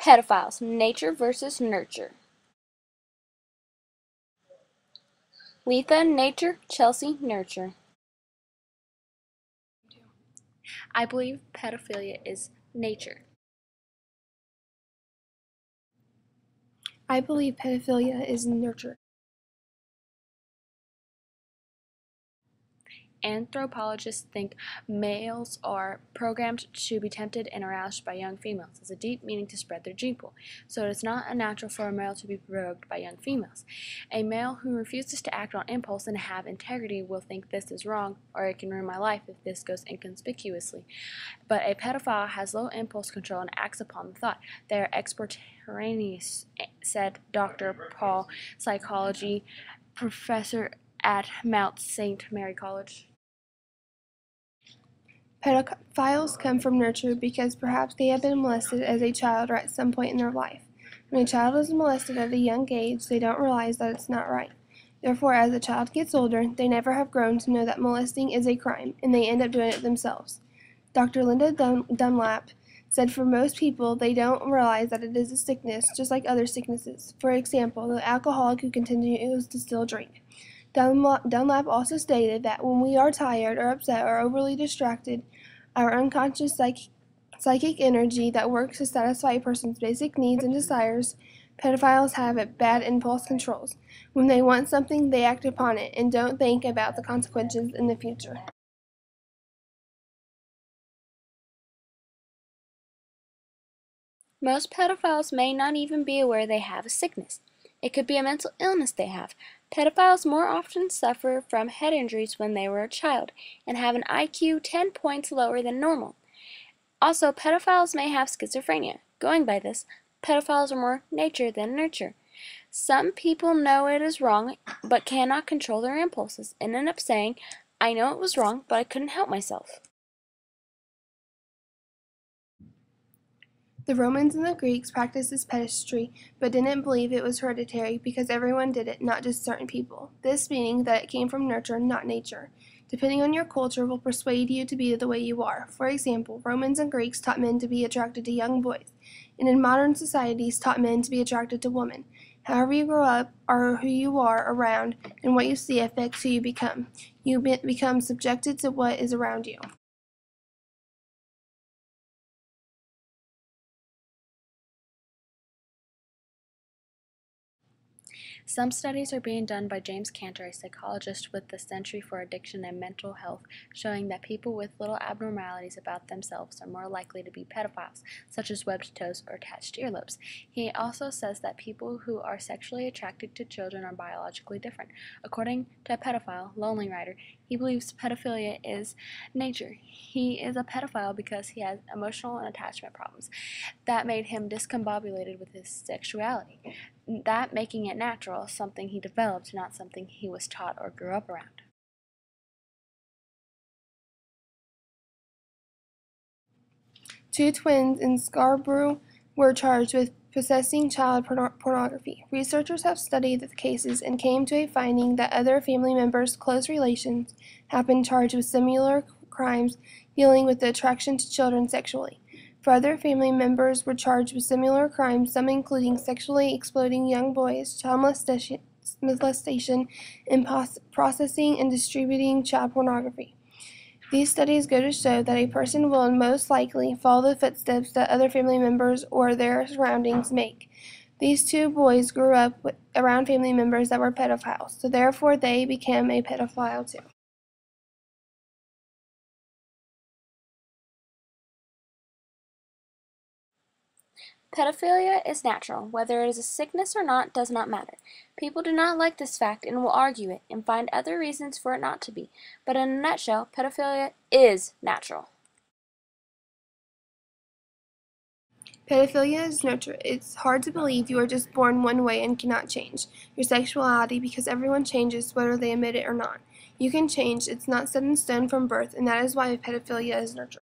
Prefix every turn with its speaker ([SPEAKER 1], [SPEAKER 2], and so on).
[SPEAKER 1] Pedophiles, nature versus nurture. Letha, nature, Chelsea, nurture. I believe pedophilia is nature.
[SPEAKER 2] I believe pedophilia is nurture.
[SPEAKER 1] Anthropologists think males are programmed to be tempted and aroused by young females as a deep meaning to spread their gene pool, so it is not unnatural for a male to be provoked by young females. A male who refuses to act on impulse and have integrity will think this is wrong, or it can ruin my life if this goes inconspicuously. But a pedophile has low impulse control and acts upon the thought. They are extemporaneous, said Dr. Paul, psychology professor at Mount St. Mary College.
[SPEAKER 2] Pedophiles come from nurture because perhaps they have been molested as a child or at some point in their life. When a child is molested at a young age, they don't realize that it's not right. Therefore, as the child gets older, they never have grown to know that molesting is a crime, and they end up doing it themselves. Dr. Linda Dunlap said for most people, they don't realize that it is a sickness, just like other sicknesses. For example, the alcoholic who continues to still drink. Dunlap also stated that when we are tired or upset or overly distracted, our unconscious psychic energy that works to satisfy a person's basic needs and desires, pedophiles have bad impulse controls. When they want something, they act upon it and don't think about the consequences in the future.
[SPEAKER 1] Most pedophiles may not even be aware they have a sickness. It could be a mental illness they have. Pedophiles more often suffer from head injuries when they were a child and have an IQ 10 points lower than normal. Also, pedophiles may have schizophrenia. Going by this, pedophiles are more nature than nurture. Some people know it is wrong but cannot control their impulses and end up saying, I know it was wrong, but I couldn't help myself.
[SPEAKER 2] The Romans and the Greeks practiced this pedestry, but didn't believe it was hereditary because everyone did it, not just certain people. This meaning that it came from nurture, not nature. Depending on your culture will persuade you to be the way you are. For example, Romans and Greeks taught men to be attracted to young boys, and in modern societies taught men to be attracted to women. However you grow up, or who you are around, and what you see affects who you become. You become subjected to what is around you.
[SPEAKER 1] Some studies are being done by James Cantor, a psychologist with the Center for Addiction and Mental Health, showing that people with little abnormalities about themselves are more likely to be pedophiles, such as webbed toes or attached earlobes. He also says that people who are sexually attracted to children are biologically different. According to a pedophile, Lonely Rider, he believes pedophilia is nature. He is a pedophile because he has emotional and attachment problems that made him discombobulated with his sexuality. That making it natural, something he developed, not something he was taught or grew up around.
[SPEAKER 2] Two twins in Scarborough were charged with possessing child pornography. Researchers have studied the cases and came to a finding that other family members' close relations have been charged with similar crimes dealing with the attraction to children sexually. For other family members were charged with similar crimes, some including sexually exploiting young boys, child molestation, and processing and distributing child pornography. These studies go to show that a person will most likely follow the footsteps that other family members or their surroundings make. These two boys grew up around family members that were pedophiles, so therefore they became a pedophile too.
[SPEAKER 1] Pedophilia is natural. Whether it is a sickness or not does not matter. People do not like this fact and will argue it and find other reasons for it not to be. But in a nutshell, pedophilia is natural.
[SPEAKER 2] Pedophilia is nurture. It's hard to believe you are just born one way and cannot change your sexuality because everyone changes whether they admit it or not. You can change. It's not set in stone from birth, and that is why pedophilia is nurture.